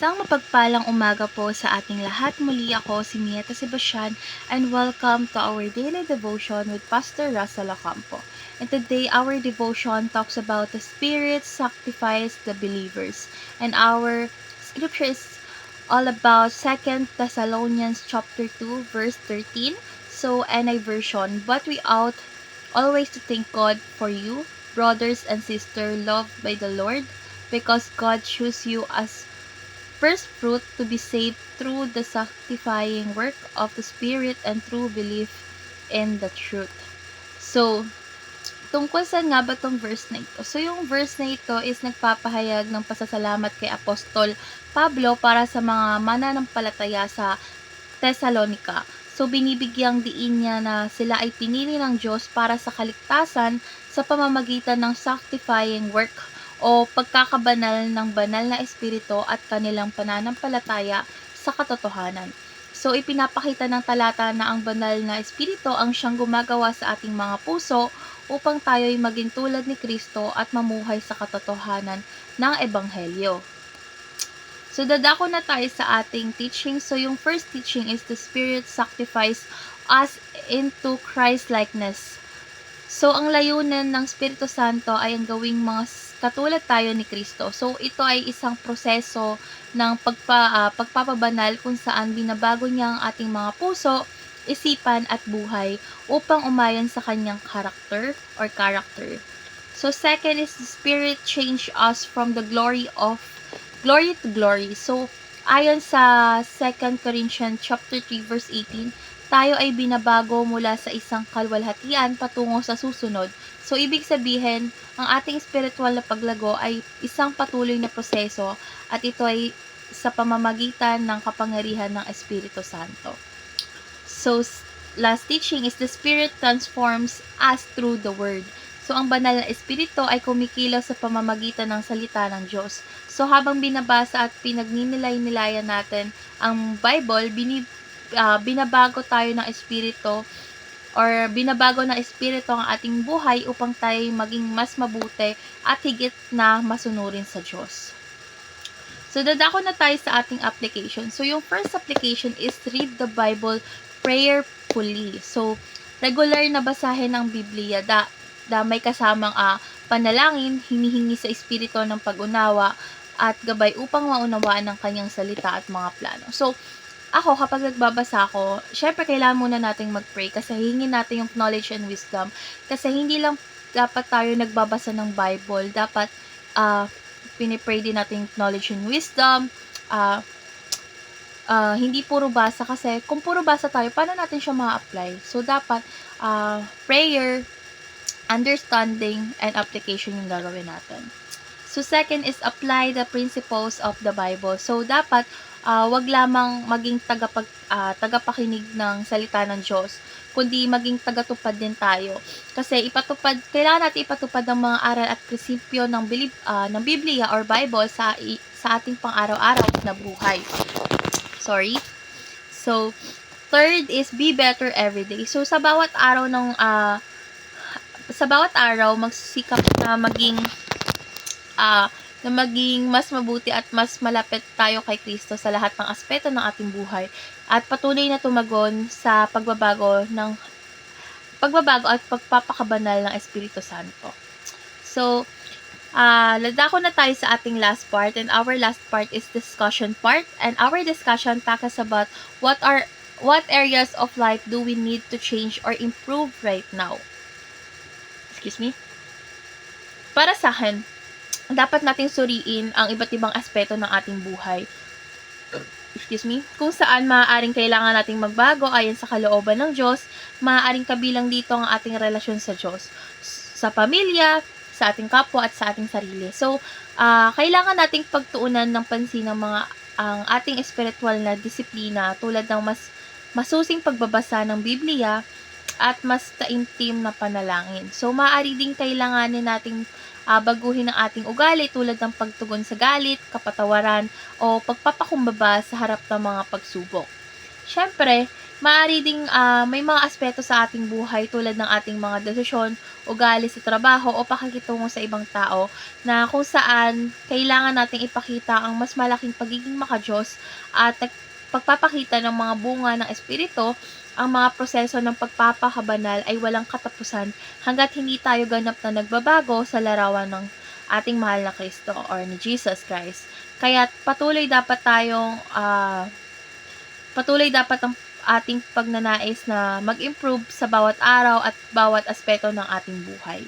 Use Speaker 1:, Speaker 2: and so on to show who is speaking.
Speaker 1: Isang mapagpalang umaga po sa ating lahat. Muli ako si Mieta Sebastian and welcome to our daily devotion with Pastor Russell Ocampo. And today our devotion talks about the Spirit sanctifies the believers. And our scripture is all about 2 Thessalonians chapter 2 verse 13. So NI version, but we ought always to thank God for you, brothers and sisters loved by the Lord, because God chose you as first fruit to be saved through the sanctifying work of the Spirit and through belief in the truth. So, tungkol saan nga ba tong verse na ito? So, yung verse na ito is nagpapahayag ng pasasalamat kay Apostol Pablo para sa mga mananampalataya sa Thessalonica. So, binibigyang diin niya na sila ay pinili ng Diyos para sa kaligtasan sa pamamagitan ng sanctifying work o pagkakabanal ng banal na espiritu at kanilang pananampalataya sa katotohanan. So, ipinapakita ng talata na ang banal na espiritu ang siyang gumagawa sa ating mga puso upang tayo'y maging tulad ni Kristo at mamuhay sa katotohanan ng Ebanghelyo. So, dadako na tayo sa ating teaching. So, yung first teaching is the Spirit sanctifies us into Christ-likeness. So, ang layunin ng Espiritu Santo ay ang gawing mga katulad tayo ni Kristo. So, ito ay isang proseso ng pagpapabanal kung saan binabago niya ang ating mga puso, isipan at buhay upang umayon sa kanyang character. So, second is the Spirit change us from the glory to glory. So, ayon sa 2 Corinthians chapter 3 verse 18, tayo ay binabago mula sa isang kalwalhatian patungo sa susunod. So, ibig sabihin, ang ating spiritual na paglago ay isang patuloy na proseso at ito ay sa pamamagitan ng kapangyarihan ng Espiritu Santo. So, last teaching is the Spirit transforms us through the Word. So, ang banal na espiritu ay kumikilos sa pamamagitan ng salita ng Diyos. So, habang binabasa at pinagninilay-nilayan natin ang Bible, binabago tayo ng espiritu or binabago ng espiritu ang ating buhay upang tayo maging mas mabuti at higit na masunurin sa Diyos. So, dadako na tayo sa ating application. So, yung first application is read the Bible prayerfully. So, regular na basahin ang Biblia da may kasamang panalangin, hinihingi sa espiritu ng pag-unawa at gabay upang maunawaan ang kanyang salita at mga plano. So, ako, kapag nagbabasa ako, syempre kailangan muna nating mag-pray kasi hingin natin yung knowledge and wisdom. Kasi hindi lang dapat tayo nagbabasa ng Bible, dapat pinipray din natin knowledge and wisdom. Hindi puro basa kasi kung puro basa tayo, paano natin siya ma-apply? So, dapat prayer, understanding, and application yung gagawin natin. So, second is apply the principles of the Bible. So, dapat wag lamang maging tagapakinig ng salita ng Diyos, kundi maging tagatupad din tayo. Kasi kailangan natin ipatupad ang mga aral at prinsipyo ng Biblia or Bible sa ating pang-araw-araw na buhay. So, third is be better every day. So, sa bawat araw magsikap na maging mas mabuti at mas malapit tayo kay Kristo sa lahat ng aspeto ng ating buhay at patuloy na tumagon sa pagbabago at pagpapakabanal ng Espiritu Santo. So, ladako na tayo sa ating last part, and our last part is discussion part, and our discussion tackles about what areas of life do we need to change or improve right now. Para sa akin, dapat nating suriin ang iba't ibang aspeto ng ating buhay. Kung saan maaaring kailangan nating magbago ayon sa kalooban ng Diyos, maaaring kabilang dito ang ating relasyon sa Diyos, sa pamilya, sa ating kapwa at sa ating sarili. So, kailangan nating pagtuunan ng pansin ang ating espiritual na disiplina tulad ng masusing pagbabasa ng Biblia at mas taimtim na panalangin. So, maaari ding kailanganin nating baguhin ang ating ugali tulad ng pagtugon sa galit, kapatawaran, o pagpapakumbaba sa harap ng mga pagsubok. Siyempre, Maaari ding, may mga aspeto sa ating buhay tulad ng ating mga desisyon, ugali sa trabaho o pakikitungo sa ibang tao na kung saan kailangan nating ipakita ang mas malaking pagiging makadiyos at pagpapakita ng mga bunga ng espiritu. Ang mga proseso ng pagpapakabanal ay walang katapusan hangga't hindi tayo ganap na nagbabago sa larawan ng ating mahal na Kristo or ni Jesus Christ. Kaya't patuloy dapat ang ating pagnanais na mag-improve sa bawat araw at bawat aspeto ng ating buhay.